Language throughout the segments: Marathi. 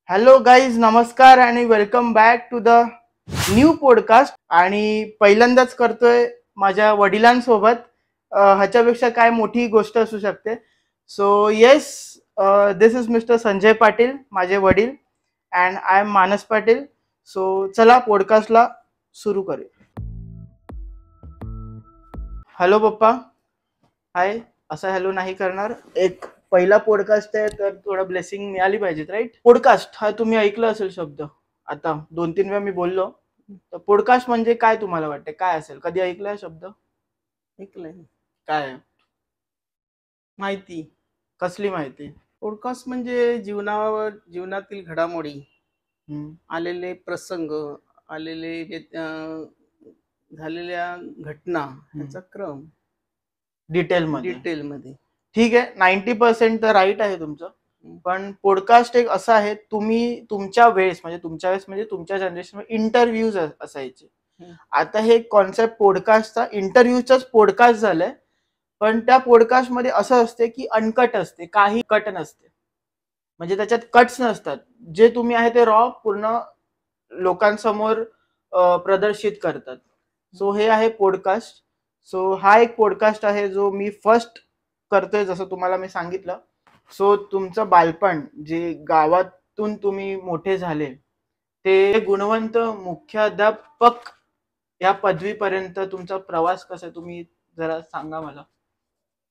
हॅलो गाईज, नमस्कार आणि welcome back to the new podcast. आणि पहिल्यांदाच करतोय माझ्या वडिलांसोबत. ह्याच्यापेक्षा काय मोठी गोष्ट असू शकते. So yes, this is mister Sanjay Patil, माझे वडील, अँड आय एम मानस पाटील. सो चला पॉडकास्टला सुरू करूया. हॅलो पप्पा. हाय. असं हॅलो नाही करणार. एक पहिला पॉडकास्ट आहे तर थोडं ब्लेसिंग मिळाली पाहिजेत, राईट? पॉडकास्ट हा तुम्ही ऐकलं असेल शब्द, आता 2-3 वेळा मी बोललो. तर पॉडकास्ट म्हणजे काय तुम्हाला वाटते, काय असेल? कधी ऐकलाय शब्द? ऐकलंय. काय माहिती. कसली माहिती? पॉडकास्ट म्हणजे जीवनातील घडामोडी, आलेले प्रसंग, झालेल्या घटना ह्याचा क्रम डिटेलमध्ये. डिटेलमध्ये. ठीक आहे, 90% तर राईट आहे तुमचं. पण पॉडकास्ट एक असं आहे, तुम्ही तुमच्या वेळेस म्हणजे तुमच्या जनरेशन इंटरव्ह्यूज असायचे. आता हे कॉन्सेप्ट पॉडकास्टचा इंटरव्ह्यूचाच पॉडकास्ट झालंय. पण त्या पॉडकास्ट मध्ये असं असते की अनकट असते, काही कट नसते. म्हणजे त्याच्यात कट्स नसतात. जे तुम्ही आहे ते रॉ पूर्ण लोकांसमोर प्रदर्शित करतात. सो हे आहे पॉडकास्ट. सो हा एक पॉडकास्ट आहे जो मी फर्स्ट करतोय, जसं तुम्हाला मी सांगितलं. सो तुमचं बालपण, जे गावातून तुम्ही मोठे झाले, ते गुणवंत मुख्याध्यापक या पदवीपर्यंत तुमचा प्रवास कसा आहे, तुम्ही जरा सांगा मला.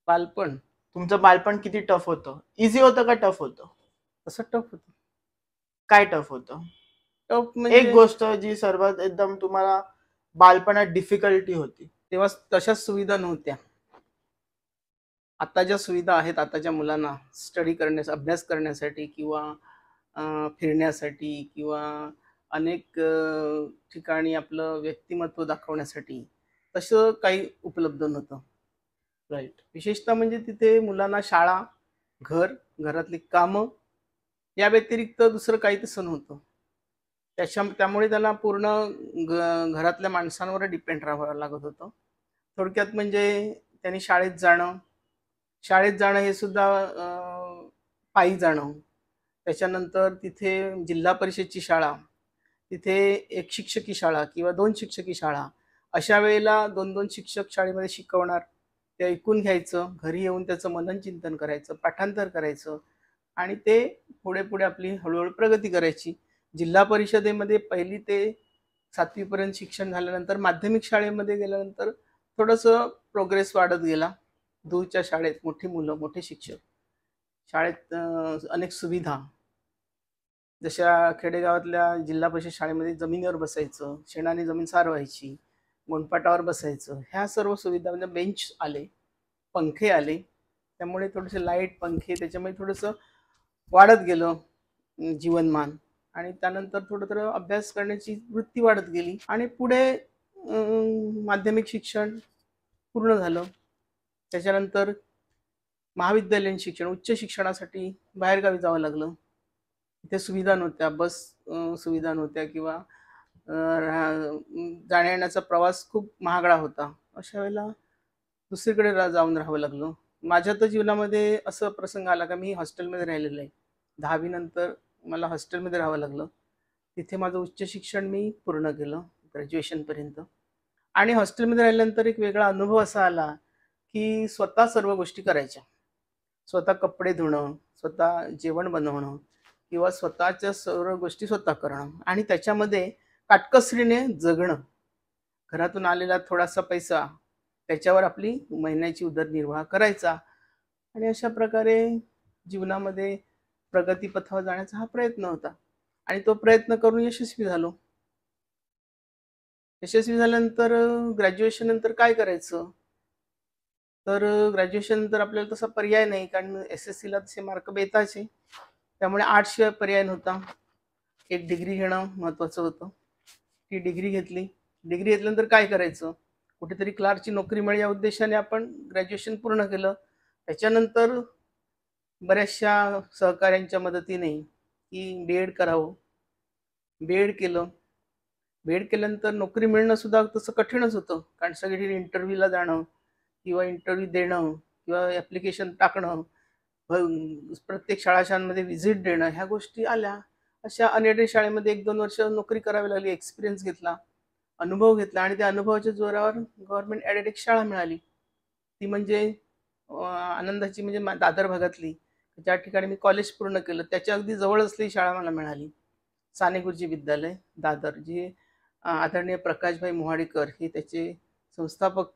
बालपण तुमचं बालपण किती टफ होतं? इझी होतं का टफ होतं? असं टफ होतं. काय टफ होतं? टफ एक म्हणजे गोष्ट जी सर्वात एकदम तुम्हाला बालपणात डिफिकल्टी होती. तेव्हा तशाच सुविधा नव्हत्या. आता ज्या सुविधा आहेत आताच्या मुलांना स्टडी करण्यास, अभ्यास करण्यासाठी किंवा फिरण्यासाठी किंवा अनेक ठिकाणी आपलं व्यक्तिमत्व दाखवण्यासाठी, तसं काही उपलब्ध नव्हतं. राईट. विशेषतः म्हणजे तिथे मुलांना शाळा, घरातली कामं या व्यतिरिक्त दुसरं काही तसं नव्हतं. त्यामुळे त्याला पूर्ण घरातल्या माणसांवर डिपेंड राहावं लागत होतं. थोडक्यात म्हणजे त्यांनी शाळेत जाणं हे सुद्धा पायी जाणं. त्याच्यानंतर तिथे जिल्हा परिषदची शाळा, तिथे एक शिक्षकी शाळा किंवा 2 शिक्षकी शाळा. अशा वेळेला 2-2 शिक्षक शाळेमध्ये शिकवणार. ते ऐकून घ्यायचं, घरी येऊन त्याचं मनन चिंतन करायचं, पाठांतर करायचं आणि ते पुढे आपली हळूहळू प्रगती करायची. जिल्हा परिषदेमध्ये 1ली ते 7वी पर्यंत शिक्षण झाल्यानंतर माध्यमिक शाळेमध्ये गेल्यानंतर थोडंसं प्रोग्रेस वाढत गेला. दूरच्या शाळेत मोठी मुलं, मोठे शिक्षक. शाळेत अनेक सुविधा, जशा खेडेगावातल्या जिल्हा परिषद शाळेमध्ये जमिनीवर बसायचं, शेणाने जमीन सारवायची, गोंडपाटावर बसायचं. ह्या सर्व सुविधा म्हणजे बेंच आले, पंखे आले. त्यामुळे थोडेसे लाईट, पंखे त्याच्यामुळे थोडंसं वाढत गेलं जीवनमान. आणि त्यानंतर थोडं अभ्यास करण्याची वृत्ती वाढत गेली आणि पुढे माध्यमिक शिक्षण पूर्ण झालं. त्याच्यानंतर महाविद्यालयीन शिक्षण, उच्च शिक्षणासाठी बाहेरगावी जावं लागलं. तिथे सुविधा नव्हत्या, बस सुविधा नव्हत्या किंवा जाण्या येण्याचा प्रवास खूप महागडा होता. अशा वेळेला दुसरीकडे जाऊन राहावं लागलं. माझ्या तर जीवनामध्ये असं प्रसंग आला का मी हॉस्टेलमध्ये राहिलेलं आहे. 10वी नंतर मला हॉस्टेलमध्ये राहावं लागलं. तिथे माझं उच्च शिक्षण मी पूर्ण केलं ग्रॅज्युएशनपर्यंत. आणि हॉस्टेलमध्ये राहिल्यानंतर एक वेगळा अनुभव असा आला की स्वतः सर्व गोष्टी करायच्या. स्वतः कपडे धुणं, स्वतः जेवण बनवणं किंवा स्वतःच्या सर्व गोष्टी स्वतः करणं आणि त्याच्यामध्ये काटकसरीने जगणं. घरातून आलेला थोडासा पैसा, त्याच्यावर आपली महिन्याची उदरनिर्वाह करायचा आणि अशा प्रकारे जीवनामध्ये प्रगतीपथावर जाण्याचा हा प्रयत्न होता आणि तो प्रयत्न करून यशस्वी झालो. यशस्वी झाल्यानंतर ग्रॅज्युएशन नंतर काय करायचं? तर ग्रॅज्युएशन नंतर आपल्याला तसा पर्याय नाही, कारण SSCला तसे मार्क बेताचे. त्यामुळे आर्ट्सशिवाय पर्याय नव्हता. एक डिग्री घेणं महत्त्वाचं होतं. ती डिग्री घेतली. डिग्री घेतल्यानंतर काय करायचं? कुठेतरी क्लार्कची नोकरी मिळेल या उद्देशाने आपण ग्रॅज्युएशन पूर्ण केलं. त्याच्यानंतर बऱ्याचशा सहकाऱ्यांच्या मदतीने की B.Ed करावं. B.Ed केलं. B.Ed केल्यानंतर नोकरी मिळणं सुद्धा तसं कठीणच होतं, कारण सगळीकडे इंटरव्ह्यूला जाणं किंवा इंटरव्ह्यू देणं किंवा ॲप्लिकेशन टाकणं, प्रत्येक शाळांमध्ये व्हिजिट देणं, ह्या गोष्टी आल्या. अशा अनएडेड शाळेमध्ये 1-2 वर्ष नोकरी करावी लागली, एक्सपिरियन्स घेतला, अनुभव घेतला आणि त्या अनुभवाच्या जोरावर गव्हर्नमेंट एडेड एक शाळा मिळाली. ती म्हणजे आनंदाची म्हणजे दादर भागातली, ज्या ठिकाणी मी कॉलेज पूर्ण केलं त्याच्या अगदी जवळ असलेली शाळा मला मिळाली. साने गुरुजी विद्यालय, दादर, जे आदरणीय प्रकाशभाई मोहाडीकर हे त्याचे संस्थापक.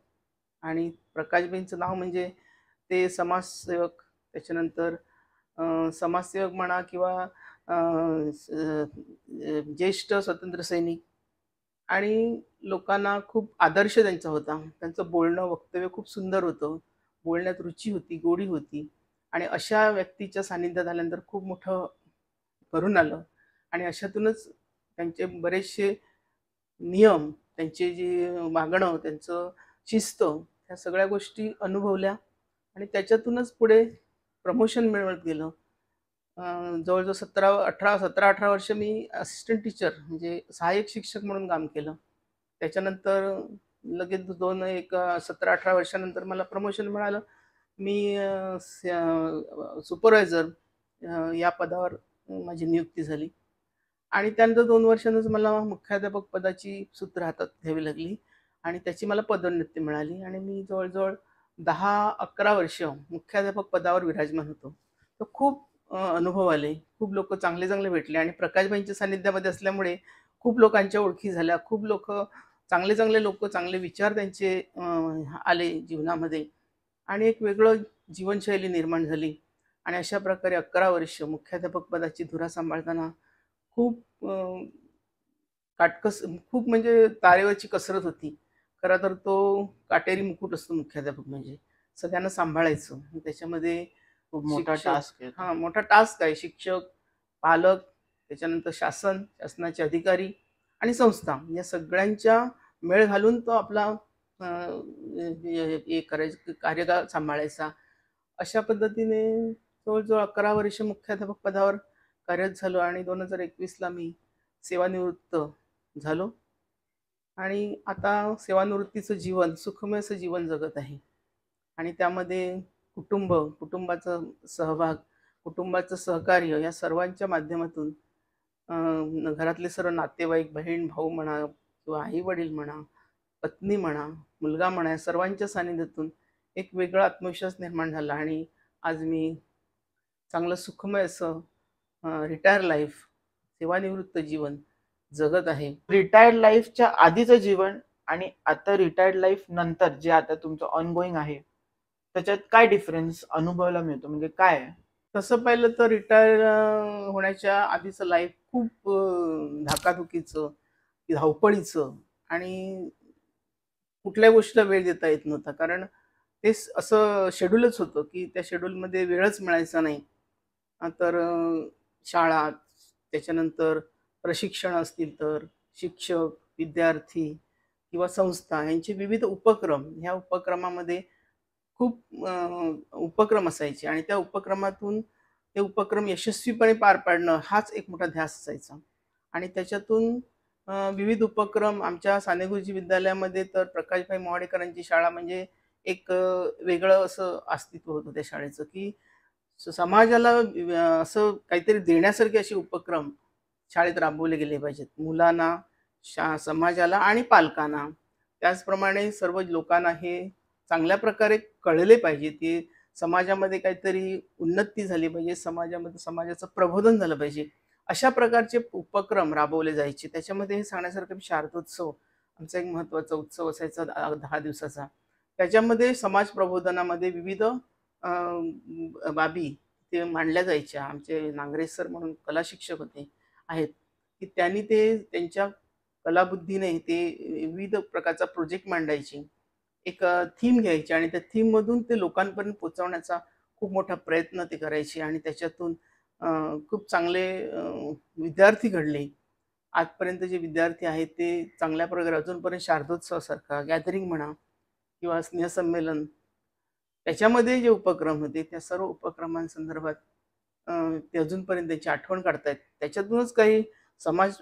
आणि प्रकाशभाईंचं नाव म्हणजे ते समाजसेवक, त्याच्यानंतर समाजसेवक म्हणा किंवा ज्येष्ठ स्वतंत्र सैनिक, आणि लोकांना खूप आदर्श त्यांचा होता. त्यांचं बोलणं, वक्तव्य खूप सुंदर होतं. बोलण्यात रुची होती, गोडी होती. आणि अशा व्यक्तीच्या सानिध्यात आल्यानंतर खूप मोठं भरून आलं. आणि अशातूनच त्यांचे बरेचसे नियम, त्यांचे जे वागणं, त्यांचं शिस्त, ह्या सगळ्या गोष्टी अनुभवल्या आणि त्याच्यातूनच पुढे प्रमोशन मिळवत गेलं. जवळ-जवळ 17-18 वर्ष मी असिस्टंट टीचर म्हणजे सहाय्यक शिक्षक म्हणून काम केलं. त्याच्यानंतर लगेच 17-18 वर्षानंतर मला प्रमोशन मिळालं. मी सुपरवायझर या पदावर माझी नियुक्ती झाली. आणि त्यानंतर 2 वर्षांनीच मला मुख्याध्यापक पदाची सूत्र हातात घ्यावी लागली आणि त्याची मला पदोन्नती मिळाली आणि मी जवळ-जवळ 10-11 वर्ष मुख्याध्यापक पदावर विराजमान होतो. तर खूप अनुभव आले. खूप लोकं चांगले-चांगले भेटले आणि प्रकाशभाईंच्या सानिध्यामध्ये असल्यामुळे खूप लोकांच्या ओळखी झाल्या. खूप लोकं, चांगले-चांगले लोकं, चांगले विचार त्यांचे आले जीवनामध्ये आणि एक वेगळं जीवनशैली निर्माण झाली. आणि अशा प्रकारे 11 वर्ष मुख्याध्यापक पदाची धुरा सांभाळताना खूप काटकस खूप म्हणजे तारेवरची कसरत होती. खरं तर तो काटेरी मुकुट असतो मुख्याध्यापक म्हणजे. सगळ्यांना सांभाळायचं. त्याच्यामध्ये खूप मोठा शिक्षक, टास्क आहे तो. हां, मोठा टास्क आहे. शिक्षक, पालक, त्याच्यानंतर शासन, शासनाचे अधिकारी आणि संस्था या सगळ्यांच्या मेळ घालून तो आपला हे करायचं, कार्यकाळ सांभाळायचा. अशा पद्धतीने जवळ-जवळ 11 वर्ष मुख्याध्यापक पदावर कार्यरत झालो आणि 2021ला मी सेवानिवृत्त झालो आणि आता सेवानिवृत्तीचं जीवन, सुखमय असं जीवन जगत आहे. आणि त्यामध्ये कुटुंबाचा सहभाग, कुटुंबाचं सहकार्य या सर्वांच्या माध्यमातून घरातले सर्व नातेवाईक, बहीण-भाऊ म्हणा किंवा आई-वडील म्हणा, पत्नी म्हणा, मुलगा म्हणा, या सर्वांच्या सानिध्यातून एक वेगळा आत्मविश्वास निर्माण झाला आणि आज मी चांगलं सुखमय असं रिटायर लाईफ, सेवानिवृत्त जीवन जगत आहे. रिटायर्ड लाईफच्या आधीचं जीवन आणि आता रिटायर्ड लाईफ नंतर जे आता तुमचं ऑनगोईंग आहे, त्याच्यात काय डिफरन्स अनुभवायला मिळतो? म्हणजे काय आहे? तसं पाहिलं तर रिटायर होण्याच्या आधीचं लाईफ खूप धाकाधुकीचं, धावपळीचं आणि कुठल्याही गोष्टीला वेळ देता येत नव्हता. कारण ते असं शेड्यूलच होतं, की त्या शेड्यूलमध्ये वेळच मिळायचा नाही. तर शाळा, त्याच्यानंतर प्रशिक्षण असतील तर शिक्षक, विद्यार्थी किंवा संस्था यांचे विविध उपक्रम, ह्या उपक्रमामध्ये खूप उपक्रम असायचे आणि त्या उपक्रमातून ते उपक्रम यशस्वीपणे पार पाडणं हाच एक मोठा ध्यास असायचा. आणि त्याच्यातून विविध उपक्रम आमच्या साने गुरुजी विद्यालयामध्ये तर प्रकाशभाई मोहाडेकरांची शाळा म्हणजे एक वेगळं असं अस्तित्व होतं त्या शाळेचं, की समाजाला असं काहीतरी देण्यासारखे असे उपक्रम शाळेत राबवले गेले पाहिजेत. मुलांना, समाजाला आणि पालकांना. त्याचप्रमाणे सर्व लोकांना हे चांगल्या प्रकारे कळले पाहिजे, की समाजामध्ये काहीतरी उन्नती झाली पाहिजे, समाजामध्ये समाजाचं प्रबोधन झालं पाहिजे. अशा प्रकारचे उपक्रम राबवले जायचे. त्याच्यामध्ये हे सांगण्यासारखं शारदोत्सव आमचा एक महत्त्वाचा उत्सव असायचा 10 दिवसाचा. त्याच्यामध्ये समाज प्रबोधनामध्ये विविध बाबी ते मांडल्या जायच्या. आमचे नांगरे सर म्हणून कला शिक्षक होते आहेत, की त्यांनी ते त्यांच्या कलाबुद्धीने ते विविध प्रकारचा प्रोजेक्ट मांडायचे. एक थीम घ्यायची आणि त्या थीममधून ते लोकांपर्यंत पोहोचवण्याचा खूप मोठा प्रयत्न ते करायचे आणि त्याच्यातून खूप चांगले विद्यार्थी घडले. आजपर्यंत जे विद्यार्थी आहेत ते चांगल्या प्रकारे अजूनपर्यंत शारदोत्सवासारखा गॅदरिंग म्हणा किंवा स्नेहसंमेलन, त्याच्यामध्ये जे उपक्रम होते त्या सर्व उपक्रमांसंदर्भात ते अजूनपर्यंत त्याची आठवण काढतायत. त्याच्यातूनच काही समाज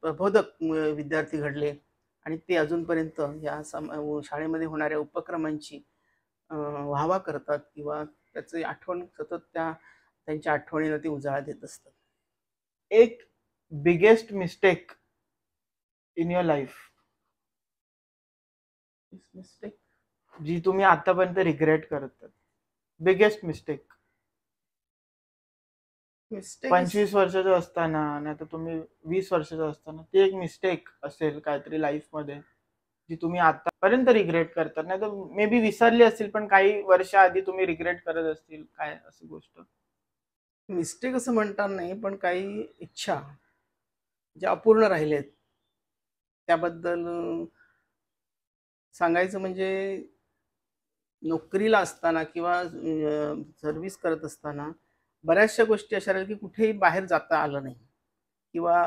प्रबोधक विद्यार्थी घडले आणि ते अजूनपर्यंत या शाळेमध्ये होणाऱ्या उपक्रमांची वाहवा करतात किंवा त्याची आठवण सतत त्यांच्या आठवणीला ते उजाळा देत असतात. एक biggest mistake in your life, mistake जी तुम्ही आतापर्यंत रिग्रेट करत, बिगेस्ट मिस्टेक. मिस्टेक 25 वर्षाचं असताना, नाही तर तुम्ही 20 वर्षाचं असताना, ती एक मिस्टेक असेल काहीतरी लाईफ मध्ये जी तुम्ही आतापर्यंत रिग्रेट करतात, नाही तर मे बी विसरली असतील पण काही वर्ष आधी तुम्ही रिग्रेट करत असतील, काय अशी गोष्ट? मिस्टेक असं म्हणता नाही, पण काही इच्छा ज्या अपूर्ण राहिलेत त्याबद्दल सांगायचं म्हणजे, नोकरीला असताना किंवा सर्व्हिस करत असताना बऱ्याचशा गोष्टी अशा राहिल्या की कुठेही बाहेर जाता आलं नाही, किंवा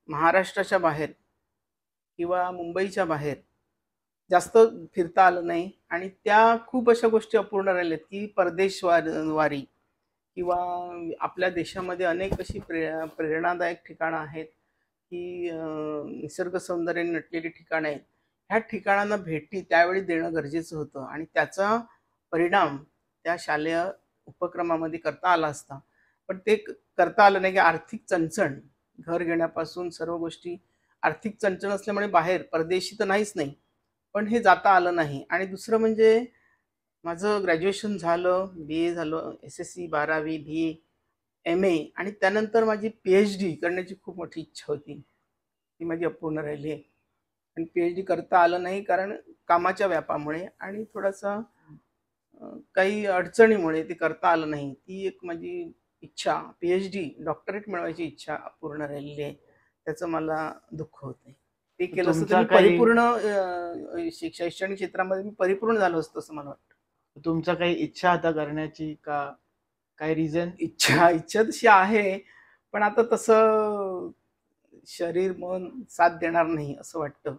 महाराष्ट्राच्या बाहेर किंवा मुंबईच्या बाहेर जास्त फिरता आलं नाही. आणि त्या खूप अशा गोष्टी अपूर्ण राहिल्यात की परदेशवारी किंवा आपल्या देशामध्ये अनेक अशी प्रेरणादायक ठिकाणं आहेत की निसर्ग सौंदर्याने नटलेली ठिकाणं आहेत. ह्या ठिकाणांना भेटी त्यावेळी देणं गरजेचं होतं आणि त्याचा परिणाम त्या शालेय उपक्रमामध्ये करता आला असता, पण ते करता आलं नाही. की आर्थिक चणचण, घर घेण्यापासून सर्व गोष्टी, आर्थिक चणचण असल्यामुळे बाहेर परदेशी तर नाहीच नाही, पण हे जाता आलं नाही. आणि दुसरं म्हणजे माझं ग्रॅज्युएशन झालं, BA झालं, SSC 12वी, BA, MA, आणि त्यानंतर माझी PhD करण्याची खूप मोठी इच्छा होती, ती माझी अपूर्ण राहिली आहे. आणि PhD करता आलं नाही कारण कामाच्या व्यापामुळे आणि थोडासा काही अडचणीमुळे ते करता आलं नाही. ती एक माझी इच्छा, PhD डॉक्टरेट मिळवायची इच्छा अपूर्ण राहिलेली आहे. त्याचं मला दुःख होतंय. ते केलं असतं तर तुमचा मी काही परिपूर्ण शैक्षणिक क्षेत्रामध्ये मी परिपूर्ण झालो असतो असं मला वाटतं. तुमचा काही इच्छा आता करण्याची का, काही रिझन? इच्छा तशी आहे, पण आता तसं शरीर मन साथ देणार नाही असं वाटतं.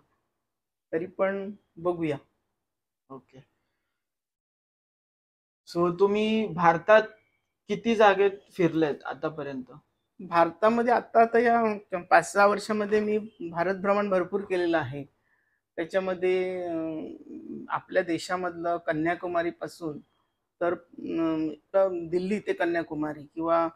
तरी पण बघूया. ओके. सो तुम्ही भारतात किती जागेत फिरलेत आतापर्यंत? भारतामध्ये आता या 5-6 वर्षामध्ये मी भारत भ्रमण भरपूर केलेलं आहे. त्याच्यामध्ये आपल्या देशामधलं कन्याकुमारीपासून तर दिल्ली ते कन्याकुमारी किंवा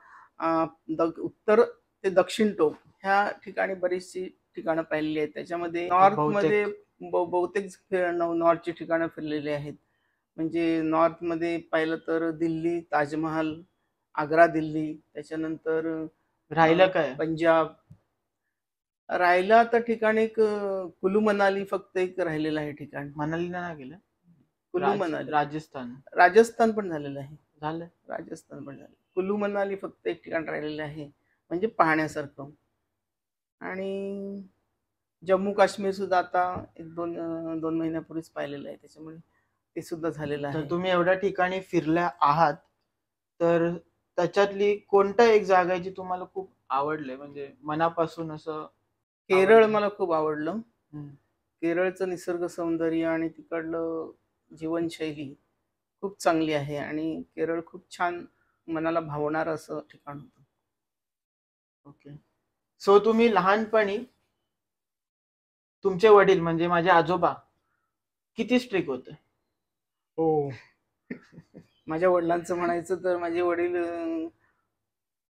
उत्तर ते दक्षिण टोक ह्या ठिकाणी बरीचशी ठिकाणं पाहिलेली आहेत. त्याच्यामध्ये नॉर्थमध्ये बहुतेक नॉर्थची ठिकाणं फिरलेली आहेत. म्हणजे नॉर्थमध्ये पाहिलं तर दिल्ली, ताजमहाल, आग्रा दिल्ली, त्याच्यानंतर राहिलं काय? पंजाब. राहिला आता ठिकाण एक कुलू मनाली फक्त एक राहिलेलं आहे ठिकाण. मनाली नाही गेलं? कुलू मनाली. राजस्थान. राजस्थान पण झालेलं आहे. झालं. राजस्थान पण झालं. कुलू मनाली फक्त एक ठिकाण राहिलेलं आहे म्हणजे पाहण्यासारखं. आणि जम्मू काश्मीर सुद्धा आता एक दोन महिन्यापूर्वीच पाहिलेलं आहे, त्याच्यामुळे ते सुद्धा झालेलं तर आहे. तुम्ही एवढ्या ठिकाणी फिरल्या आहात, तर त्याच्यातली कोणतं एक जागा आहे जी तुम्हाला खूप आवडले, म्हणजे मनापासून असं? केरळ मला खूप आवडलं. केरळचं निसर्ग सौंदर्य आणि तिकडलं जीवनशैली खूप चांगली आहे आणि केरळ खूप छान मनाला भावणारं असं ठिकाण होतं. ओके. सो तुम्ही लहानपणी तुमचे वडील म्हणजे माझे आजोबा किती स्ट्रिक्ट होते? हो. माझ्या वडिलांचं म्हणायचं तर माझे वडील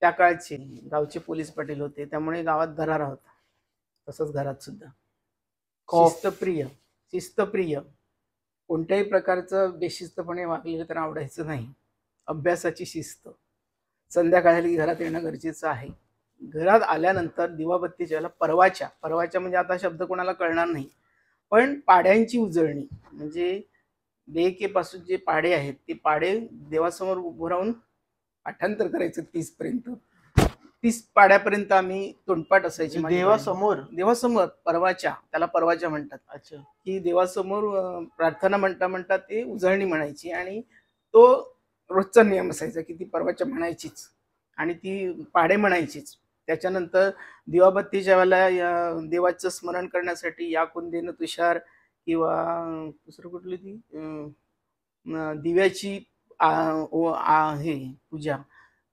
त्या काळचे गावचे पोलीस पाटील होते, त्यामुळे गावात दरारा होता. तसंच घरात सुद्धा शिस्तप्रिय, कोणत्याही प्रकारचं बेशिस्तपणे वागलेलं तर आवडायचं नाही. अभ्यासाची शिस्त, संध्याकाळी घरात येणं गरजेचं आहे. घरात आल्यानंतर दिवाबत्तीच्या वेळेला परवाच्या म्हणजे आता शब्द कोणाला कळणार नाही, पण पाड्यांची उजळणी म्हणजे देयकेपासून जे पाडे आहेत ते पाडे देवासमोर उभं राहून पाठांतर करायचं 30 पाड्यापर्यंत आम्ही तोंडपाठ असायची. देवासमोर त्याला परवाच्या म्हणतात. अच्छा. की देवासमोर प्रार्थना म्हणता ते उजळणी म्हणायची आणि तो रोजचा नियम असायचा की ती परवाच्या म्हणायचीच आणि ती पाडे म्हणायचीच. त्याच्यानंतर दिवाबत्तीच्या वेळेला या देवाचं स्मरण करण्यासाठी या कुंदेन तुषार किंवा दुसरं कुठली ती दिव्याची हे पूजा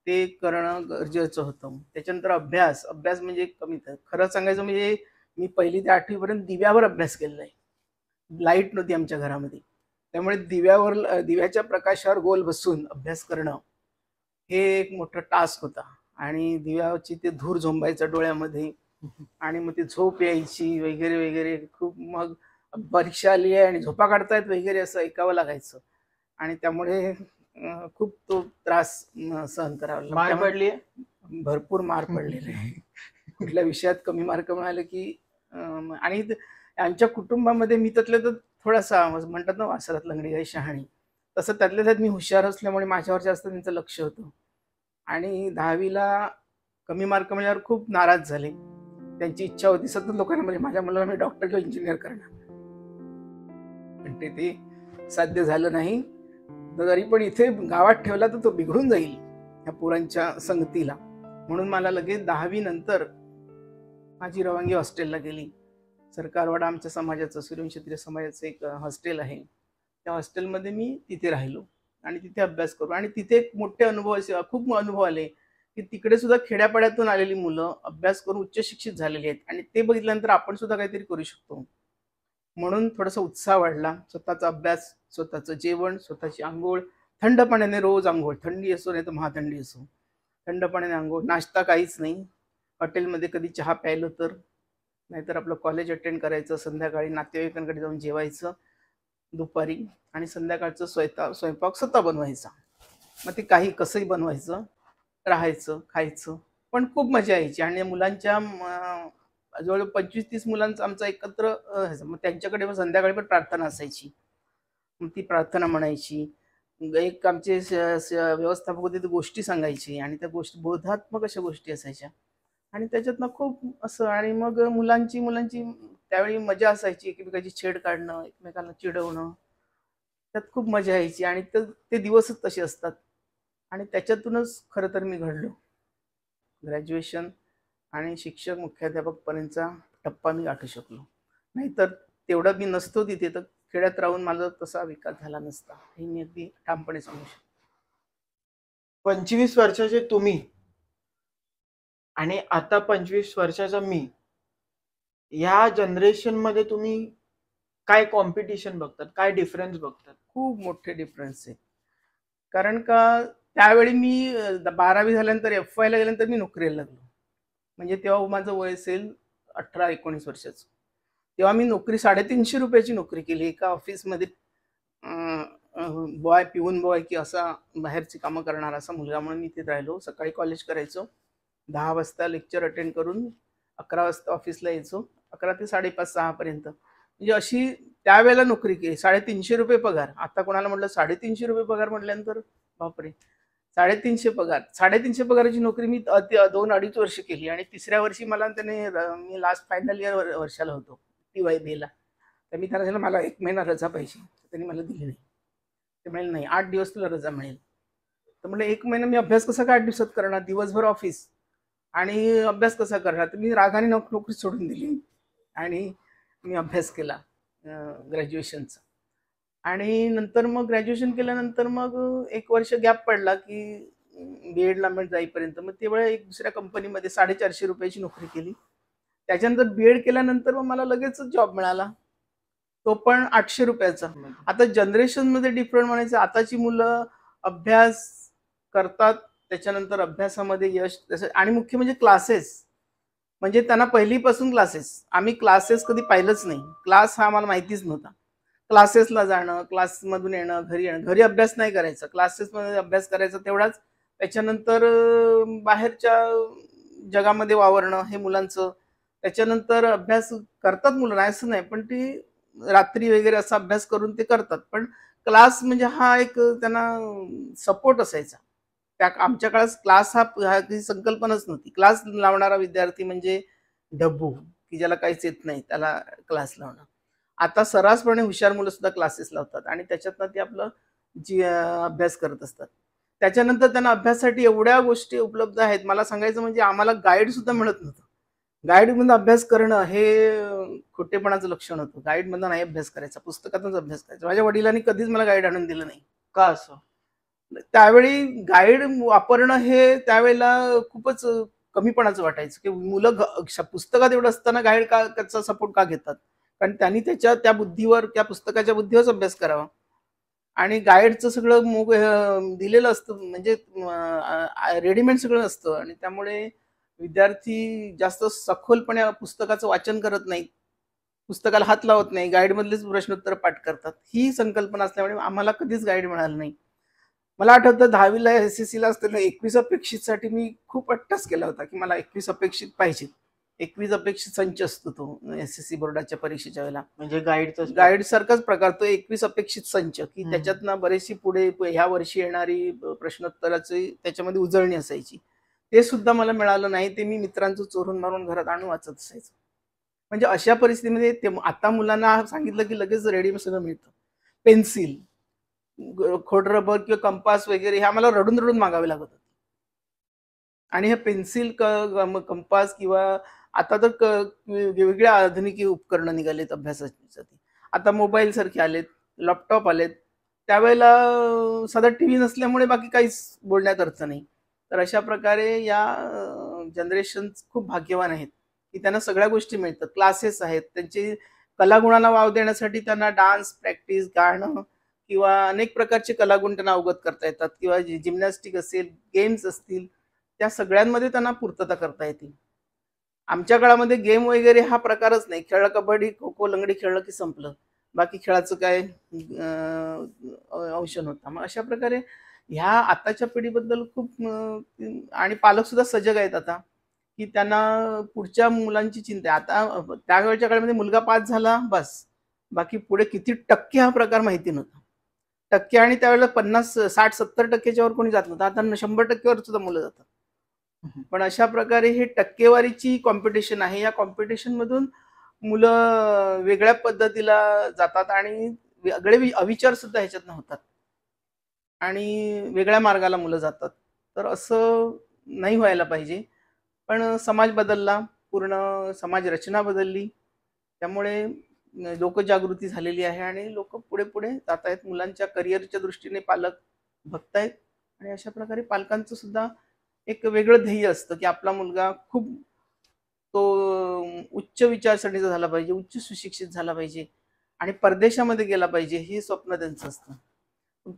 ते करणं गरजेचं होतं. त्याच्यानंतर अभ्यास म्हणजे कमी, खरं सांगायचं म्हणजे मी 1ली ते 8वी पर्यंत दिव्यावर अभ्यास केलेला आहे. लाईट नव्हती आमच्या घरामध्ये, त्यामुळे दिव्याच्या प्रकाशावर गोल बसून अभ्यास करणं हे एक मोठं टास्क होता. आणि दिव्याची ते धूर झोंबायचा डोळ्यामध्ये आणि मग ती झोप यायची वगैरे वगैरे. खूप मग परीक्षा आली आहे आणि झोपा काढतायत वगैरे असं ऐकावं लागायचं. आणि त्यामुळे खूप तो त्रास सहन करावा लागला. मार त्यामुळे पडली भरपूर मार पडलेले आहे. कुठल्या विषयात कमी मार्क मिळाले की आणि आमच्या कुटुंबामध्ये मी त्यातल्या तर थोडासा म्हणतात ना वासरात लंगडी गाय शहाणी, तसं त्यातल्या त्यात मी हुशार असल्यामुळे माझ्यावर जास्त त्यांचं लक्ष होतं. आणि 10वीला कमी मार्क मिळाल्यावर खूप नाराज झाले. त्यांची इच्छा होती सतत लोकांना म्हणजे माझ्या मुलाला मी डॉक्टर किंवा इंजिनियर करणार, पण ते साध्य झालं नाही. तरी पण इथे गावात ठेवला तर तो बिघडून जाईल या पोरांच्या संगतीला, म्हणून मला लगेच 10वी नंतर माझी रवानगी हॉस्टेलला गेली. सरकारवाडा आमच्या समाजाचं, सूर्यवंशी क्षत्रिय समाजाचं एक हॉस्टेल आहे. त्या हॉस्टेलमध्ये मी तिथे राहिलो आणि तिथे अभ्यास करू. आणि तिथे एक मोठे अनुभव, खूप अनुभव आले की तिकडे सुद्धा खेड्यापाड्यातून आलेली मुलं अभ्यास करून उच्च शिक्षित झालेली आहेत आणि ते बघितल्यानंतर आपण सुद्धा काहीतरी करू शकतो. म्हणून थोडासा उत्साह वाढला. स्वतःचा अभ्यास, स्वतःचं जेवण, स्वतःची आंघोळ, थंड पाण्याने रोज आंघोळ, थंडी असो नाही तर महाथंडी असो, थंड पाण्याने आंघोळ, नाश्ता काहीच नाही. हॉटेलमध्ये कधी चहा प्यायलं तर, नाहीतर आपलं कॉलेज अटेंड करायचं, संध्याकाळी नातेवाईकांकडे जाऊन जेवायचं दुपारी, आणि संध्याकाळचं स्वयंपाक स्वतः बनवायचा. मग ते काही कसंही बनवायचं, राहायचं, खायचं, पण खूप मजा यायची. आणि मुलांच्या जवळ 25-30 मुलांचा आमचा एकत्र मग त्यांच्याकडे मग संध्याकाळी पण प्रार्थना असायची. मग ती प्रार्थना म्हणायची. एक आमचे व्यवस्थापक होते, ते गोष्टी सांगायची आणि त्या गोष्टी बोधात्मक अशा गोष्टी असायच्या आणि त्याच्यातनं खूप असं. आणि मग मुलांची त्यावेळी मजा असायची, एकमेकाची छेड काढणं, एकमेकांना चिडवणं, त्यात खूप मजा यायची. आणि ते दिवसच तसे असतात. आणि त्याच्यातूनच खरं तर मी घडलो. ग्रॅज्युएशन आणि शिक्षक मुख्याध्यापक पर्यंतचा टप्पा मी गाठू शकलो, नाहीतर तेवढं मी नसतो तिथे, तर खेड्यात राहून माझा तसा विकास झाला नसता, हे मी अगदी ठामपणे सांगू शकतो. 25 वर्षाचे तुम्ही आणि आता 25 वर्षाचा मी, या जनरेशन मध्ये तुम्ही काय कॉम्पिटिशन बघतात, काय डिफरन्स बघतात? खूप मोठे डिफरन्स आहे. कारण का त्यावेळी मी 12वी झाल्यानंतर FY ला गेल्यानंतर मी नोकरीला लागलो. म्हणजे तेव्हा माझं वय असेल 18-19 वर्षाचं. तेव्हा मी नोकरी 350 रुपयाची नोकरी केली एका ऑफिसमध्ये. बॉय, पिऊन बॉय की असा बाहेरची कामं करणारा असा मुलगा म्हणून मी तिथे राहिलो. सकाळी कॉलेज करायचो, 10 वाजता लेक्चर अटेंड करून 11 वाजता ऑफिसला यायचो, 11 ते 5:30-6 पर्यंत. म्हणजे अशी त्यावेळेला नोकरी केली. 350 रुपये पगार. आता कोणाला म्हटलं 350 रुपये पगार म्हटल्यानंतर बापरे, 350 पगार. 350 पगाराची नोकरी मी 2-2.5 वर्ष केली. आणि तिसऱ्या वर्षी मला मी लास्ट फायनल इयर वर्षाला होतो TYB ला. तर मी त्यांना मला 1 महिना रजा पाहिजे, त्यांनी मला दिली नाही. ते म्हणाले नाही, 8 दिवस तुला रजा मिळेल. तर म्हटलं 1 महिना मी अभ्यास कसा 8 दिवसात करणार, दिवसभर ऑफिस आणि अभ्यास कसा करणार. तर मी रागाने नोकरी सोडून दिली आणि मी अभ्यास केला ग्रॅज्युएशनचा. आणि नंतर मग ग्रॅज्युएशन केल्यानंतर मग 1 वर्ष गॅप पडला की BEd ला जाईपर्यंत. मग तेव्हा एक दुसऱ्या कंपनीमध्ये 450 रुपयाची नोकरी केली. त्याच्यानंतर BEd केल्यानंतर मग मला लगेच जॉब मिळाला, तो पण 800 रुपयाचा. आता जनरेशनमध्ये डिफरंट म्हणायचं, आताची मुलं अभ्यास करतात, त्याच्यानंतर अभ्यासामध्ये यश, आणि मुख्य म्हणजे क्लासेस. म्हणजे त्यांना पहिलीपासून क्लासेस. आम्ही क्लासेस कधी पाहिलंच नाही. क्लास हा आम्हाला माहितीच नव्हता. क्लासेसला जाणं, क्लासमधून येणं, घरी येणं, घरी अभ्यास नाही करायचा, क्लासेसमध्ये अभ्यास करायचा तेवढाच. त्याच्यानंतर बाहेरच्या जगामध्ये वावरणं हे मुलांचं. त्याच्यानंतर अभ्यास करतात मुलं, नाही असं नाही, पण ती रात्री वगैरे असा अभ्यास करून ते करतात. पण क्लास म्हणजे हा एक त्यांना सपोर्ट असायचा. त्या आमच्या काळात क्लास हा संकल्पनाच नव्हती. क्लास लावणारा विद्यार्थी म्हणजे डब्बू, की ज्याला काहीच येत नाही त्याला क्लास लावणं. आता सर्रासपणे हुशार मुलं सुद्धा क्लासेस लावतात आणि त्याच्यातनं ते आपलं अभ्यास करत असतात. त्याच्यानंतर त्यांना अभ्यासासाठी एवढ्या गोष्टी उपलब्ध आहेत. मला सांगायचं म्हणजे आम्हाला गाईड सुद्धा मिळत नव्हतं. गाईडमधून अभ्यास करणं हे खोटेपणाचं लक्षण होतं. गाईडमधून नाही अभ्यास करायचा, पुस्तकातूनच अभ्यास करायचा. माझ्या वडिलांनी कधीच मला गाईड आणून दिलं नाही. का असं? त्यावेळी गाईड वापरणं हे त्यावेळेला खूपच कमीपणाचं वाटायचं, की मुलं पुस्तकात एवढं असताना गाईड त्याचा सपोर्ट का घेतात. कारण त्यांनी त्या बुद्धीवर, त्या पुस्तकाच्या बुद्धीवरच अभ्यास करावा. आणि गाईडचं सगळं दिलेलं असतं, म्हणजे रेडीमेड सगळं असतं, आणि त्यामुळे विद्यार्थी जास्त सखोलपणे पुस्तकाचं वाचन करत नाहीत, पुस्तकाला हात लावत नाही, गाईडमधलेच प्रश्नोत्तर पाठ करतात. ही संकल्पना असल्यामुळे आम्हाला कधीच गाईड मिळालं नाही. मला आठवतं 10वीला SSCला असताना 21 अपेक्षितसाठी मी खूप अट्टास केला होता, की मला 21 अपेक्षित पाहिजेत. 21 अपेक्षित संच असतो तो SSC बोर्डाच्या परीक्षेच्या वेळेला. म्हणजे गाईड सारखाच प्रकार तो 21 अपेक्षित संच, की त्याच्यातनं बरेचशी पुढे ह्या वर्षी येणारी प्रश्नोत्तराची त्याच्यामध्ये उजळणी असायची. ते सुद्धा मला मिळालं नाही. ते मी मित्रांचं चोरून मारून घरात आणून वाचत असायचो. म्हणजे अशा परिस्थितीमध्ये आता मुलांना सांगितलं की लगेच रेडीमेड सगळं मिळतं. पेन्सिल, खोडरबर किंवा कंपास वगैरे हे आम्हाला रडून रडून मागावे लागत होते. आणि हे पेन्सिल, कंपास किंवा आता तर वेगवेगळ्या आधुनिक उपकरणं निघालेत अभ्यासासाठी. आता मोबाईल सारखे आलेत, लॅपटॉप आलेत. त्यावेळेला साधा टीव्ही नसल्यामुळे बाकी काहीच बोलण्यात अर्थ नाही. तर अशा प्रकारे या जनरेशन खूप भाग्यवान आहेत, की त्यांना सगळ्या गोष्टी मिळतात. क्लासेस आहेत, त्यांची कलागुणांना वाव देण्यासाठी त्यांना डान्स प्रॅक्टिस, गाणं किंवा अनेक प्रकारचे कलागुण त्यांना अवगत करता येतात, किंवा जिम्नॅस्टिक असेल, गेम्स असतील, त्या सगळ्यांमध्ये त्यांना पूर्तता करता येते. आमच्या काळामध्ये गेम वगैरे हा प्रकारच नाही. खेळलं कबड्डी, खो खो, लंगडी खेळलं की संपलं. बाकी खेळाचं काय अंश नव्हता. मग अशा प्रकारे ह्या आताच्या पिढीबद्दल खूप आणि पालक सुद्धा सजग आहेत आता, की त्यांना पुढच्या मुलांची चिंता आहे. आता त्यावेळच्या काळामध्ये मुलगा पास झाला बस, बाकी पुढे किती टक्के हा प्रकार माहिती नव्हता. टक्के, आणि त्यावेळेला 50, 60, 70% वर कोणी जात नव्हतं. आता 100% वर सुद्धा मुलं जातात. पण अशा प्रकारे हे टक्केवारीची कॉम्पिटिशन आहे. या कॉम्पिटिशन मधून मुलं वेगळ्या पद्धतीला जातात आणि वेगळे अविचार सुद्धा ह्याच्यातनं होतात आणि वेगळ्या मार्गाला मुलं जातात. तर असं नाही व्हायला पाहिजे. पण समाज बदलला, पूर्ण समाज रचना बदलली. त्यामुळे लोकजागृती झालेली आहे आणि लोक पुढे पुढे जात आहेत. मुलांच्या करिअरच्या दृष्टीने पालक बघतायत आणि अशा प्रकारे पालकांचं सुद्धा एक वेगळं ध्येय असतं, की आपला मुलगा खूप तो उच्च विचारसरणीचा झाला पाहिजे, उच्च सुशिक्षित झाला पाहिजे आणि परदेशामध्ये गेला पाहिजे, हे स्वप्न त्यांचं असतं.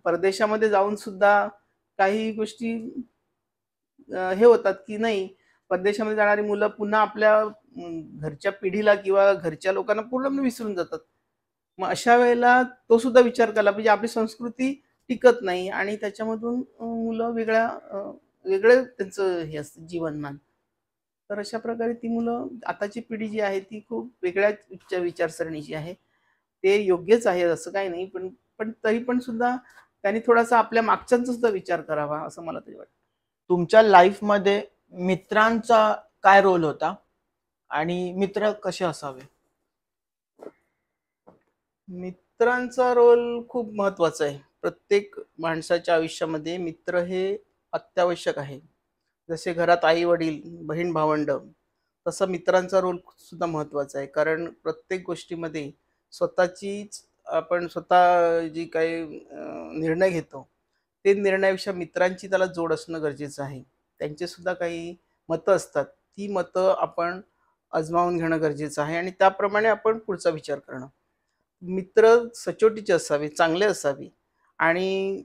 परदेशामध्ये जाऊन सुद्धा काही गोष्टी हे होतात, की नाही, परदेशामध्ये जाणारी मुलं पुन्हा आपल्या घरच्या पिढीला किंवा घरच्या लोकांना पूर्ण विसरून जातात. मग अशा वेळेला तो सुद्धा विचार केला पाहिजे, आपली संस्कृती टिकत नाही आणि त्याच्यामधून मुलं वेगळं त्यांचं हे असतं जीवनमान. तर अशा प्रकारे ती मुलं, आताची पिढी जी आहे ती खूप वेगळ्या उच्च विचारसरणीची आहे. ते योग्यच आहे असं काही नाही, पण पण तरी पण सुद्धा त्यांनी थोडासा आपल्या मागच्यांचा सुद्धा विचार करावा असं मला तरी वाटतं. तुमच्या लाईफमध्ये मित्रांचा काय रोल होता आणि मित्र कसे असावे? मित्रांचा रोल खूप महत्वाचा आहे. प्रत्येक माणसाच्या आयुष्यामध्ये मित्र हे अत्यावश्यक आहे. जसे घरात आई वडील, बहीण भावंड, तसा मित्रांचा रोल सुद्धा महत्वाचा आहे. कारण प्रत्येक गोष्टीमध्ये स्वतःचीच आपण स्वतः जी काही निर्णय घेतो, ते निर्णयापेक्षा मित्रांची त्याला जोड असणं गरजेचं आहे. त्यांचे सुद्धा काही मतं असतात. ती मतं आपण आजमावून घेणं गरजेचं आहे आणि त्याप्रमाणे आपण पुढचा विचार करणं. मित्र सचोटीचे असावे, चांगले असावे आणि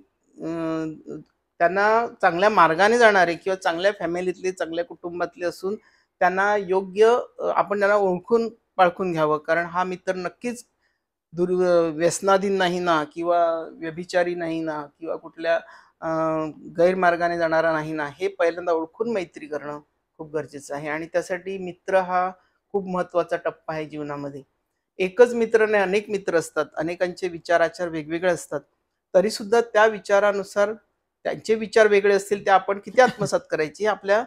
त्यांना चांगल्या मार्गाने जाणारे किंवा चांगल्या फॅमिलीतले, चांगल्या कुटुंबातले असून त्यांना योग्य आपण त्यांना ओळखून पाळखून घ्यावं. कारण हा मित्र नक्कीच व्यसनाधीन नाही ना, किंवा व्यभिचारी नाही ना, किंवा कुठल्या गैरमार्गाने जाणारा नाही ना, हे पहिल्यांदा ओळखून मैत्री करणं खूप गरजेचं आहे आणि त्यासाठी मित्र हा खूप महत्त्वाचा टप्पा आहे जीवनामध्ये. एकच मित्र नाही, अनेक मित्र असतात. अनेकांचे विचार आचार वेगवेगळे असतात. तरी सुद्धा त्या विचारानुसार त्यांचे विचार वेगळे असतील, ते आपण किती आत्मसात करायची हे आपल्या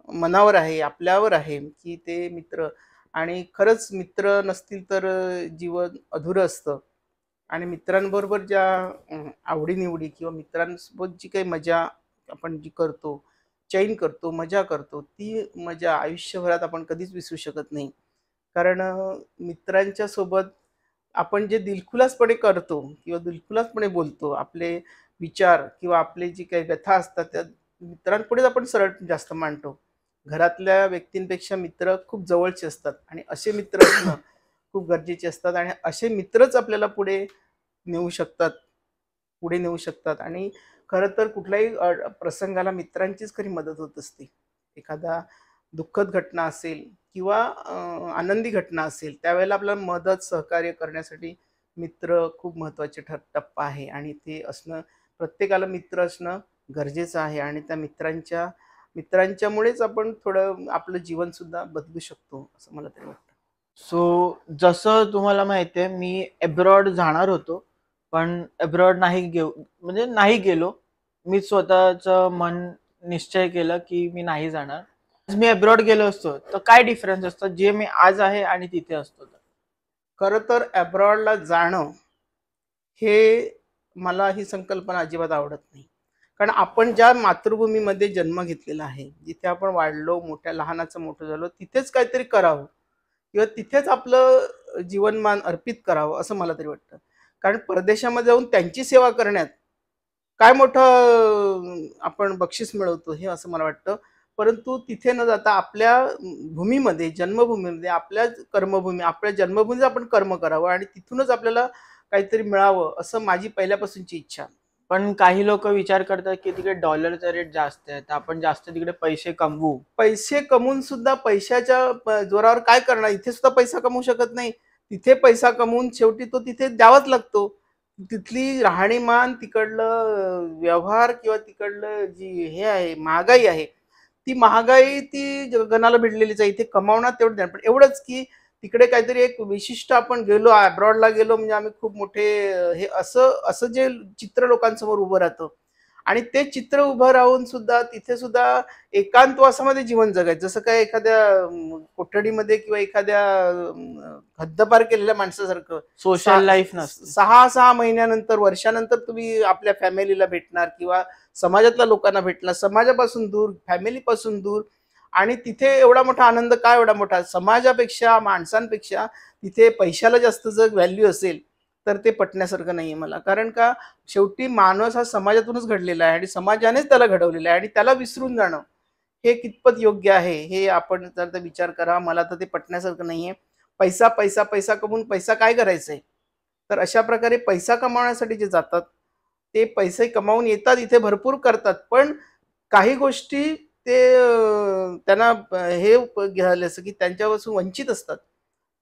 मनावर आहे, आपल्यावर आहे, की ते मित्र. आणि खरंच मित्र नसतील तर जीवन अधुरं असतं. आणि मित्रांबरोबर ज्या आवडीनिवडी किंवा मित्रांसोबत जी काही मजा आपण जी करतो, चैन करतो, मजा करतो, ती मजा आयुष्यभरात आपण कधीच विसरू शकत नाही. कारण मित्रांच्या सोबत आपण जे दिलखुलासपणे करतो किंवा दिलखुलासपणे बोलतो, आपले विचार किंवा आपले जी काही व्यथा असतात त्या मित्रांपुढेच आपण सरळ जास्त मांडतो. घरातल्या व्यक्तींपेक्षा मित्र खूप जवळचे असतात आणि असे मित्र असणं खूप गरजेचे असतात आणि असे मित्रच आपल्याला पुढे नेऊ शकतात. पुढे नेऊ शकतात. आणि खरं तर कुठल्याही प्रसंगाला मित्रांचीच खरी मदत होत असते. एखादा दुःखद घटना असेल किंवा आनंदी घटना असेल, त्यावेळेला आपल्याला मदत, सहकार्य करण्यासाठी मित्र खूप महत्त्वाचे टप्पा आहे. आणि ते असणं, प्रत्येकाला मित्र असणं गरजेचं आहे. आणि त्या मित्रांच्यामुळेच आपण थोडं आपलं जीवनसुद्धा बदलू शकतो, असं मला तरी वाटतं. सो जसं तुम्हाला माहिती आहे, मी अब्रॉड जाणार होतो, पण अब्रॉड म्हणजे नाही गेलो. मी स्वतःचं मन निश्चय केलं की मी नाही जाणार. मी अब्रॉड गेलो असतो तर काय डिफरन्स असतं जे मी आज आहे आणि तिथे असतो तर? खरं तर अब्रॉडला जाणं हे, मला ही संकल्पना अजिबात आवडत नाही. कारण आपण ज्या मातृभूमीमध्ये जन्म घेतलेला आहे, जिथे आपण वाढलो, लहानाचं मोठं झालो, तिथेच काहीतरी करावं किंवा तिथेच आपलं जीवनमान अर्पित करावं, असं मला तरी वाटतं. कारण परदेशामध्ये जाऊन त्यांची सेवा करण्यात काय मोठं आपण बक्षीस मिळवतो, हे असं मला वाटतं. परंतु तिथे न जाता आपल्या भूमीमध्ये, जन्मभूमीमध्ये, आपल्या कर्मभूमी, आपल्या जन्मभूमीत आपण कर्म करावं आणि तिथूनच आपल्याला काहीतरी मिळावं, असं माझी पहिल्यापासूनची इच्छा. पण काही लोक विचार करतात की तिकडे डॉलरचा रेट जास्त आहे, तर आपण जास्त तिकडे पैसे कमवू. पैसे कमवून सुद्धा पैशाच्या जोरावर काय करणार? इथे सुद्धा पैसा कमवू शकत नाही. तिथे पैसा कमवून शेवटी तो तिथे द्यावाच लागतो. तिथली राहणीमान, तिकडलं व्यवहार किंवा तिकडलं जी हे आहे, महागाई आहे, ती महागाई ती गगनाला भिडलेलीच आहे. इथे कमावणार तेवढं द्या. पण एवढंच की तिकडे काहीतरी एक विशिष्ट, आपण गेलो अब्रॉडला गेलो म्हणजे आम्ही खूप मोठे, हे असं असं जे चित्र लोकांसमोर उभं राहतं. आणि ते चित्र उभं राहून सुद्धा तिथे सुद्धा एकांतवासामध्ये जीवन जगायचं. जसं काय एखाद्या कोठडीमध्ये किंवा एखाद्या हद्दपार केलेल्या माणसासारखं. सोशल लाईफ नसते. 6 महिन्यानंतर, वर्षानंतर तुम्ही आपल्या फॅमिलीला भेटणार किंवा समाजातल्या लोकांना भेटणार, समाजापासून दूर, फॅमिलीपासून दूर. आणि तिथे एवढा मोठा आनंद, काय एवढा मोठा? समाजापेक्षा, माणसांपेक्षा तिथे पैशाला जास्त जर व्हॅल्यू असेल तर ते पटण्यासारखं नाहीये मला. कारण का, शेवटी माणूस हा समाजातूनच घडलेला आहे आणि समाजानेच त्याला घडवलेलं आहे. आणि त्याला विसरून जाणं हे कितपत योग्य आहे, हे आपण जर विचार करा. मला तर ते पटण्यासारखं नाहीये. पैसा, पैसा, पैसा कमवून पैसा काय करायचंय? तर अशा प्रकारे पैसा कमावण्यासाठी जे जातात, ते पैसे कमावून येतात, इथे भरपूर करतात. पण काही गोष्टी ते त्यांना हे घ्यायला, असं की त्यांच्यापासून वंचित असतात.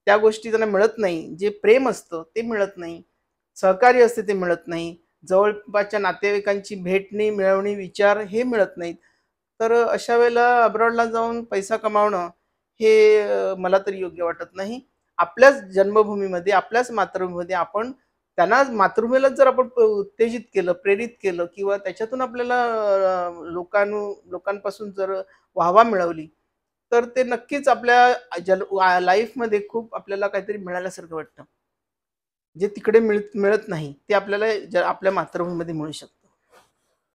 त्या गोष्टी त्यांना मिळत नाही. जे प्रेम असतं ते मिळत नाही. सहकार्य असते ते मिळत नाही. जवळपासच्या नातेवाईकांची भेटणी, मिळवणी, विचार हे मिळत नाहीत. तर अशा वेळेला अब्रॉडला जाऊन पैसा कमावणं हे मला तरी योग्य वाटत नाही. आपल्याच जन्मभूमीमध्ये, आपल्याच मातृभूमीमध्ये आपण त्यांना, मातृभूमीला जर आपण उत्तेजित केलं, प्रेरित केलं किंवा त्याच्यातून आपल्याला लोकांपासून जर वाहवा मिळवली, तर ते नक्कीच आपल्या लाईफमध्ये खूप आपल्याला काहीतरी मिळाल्यासारखं वाटतं. जे तिकडे मिळत नाही ते आपल्याला आपल्या मातृभूमीमध्ये मिळू शकतं.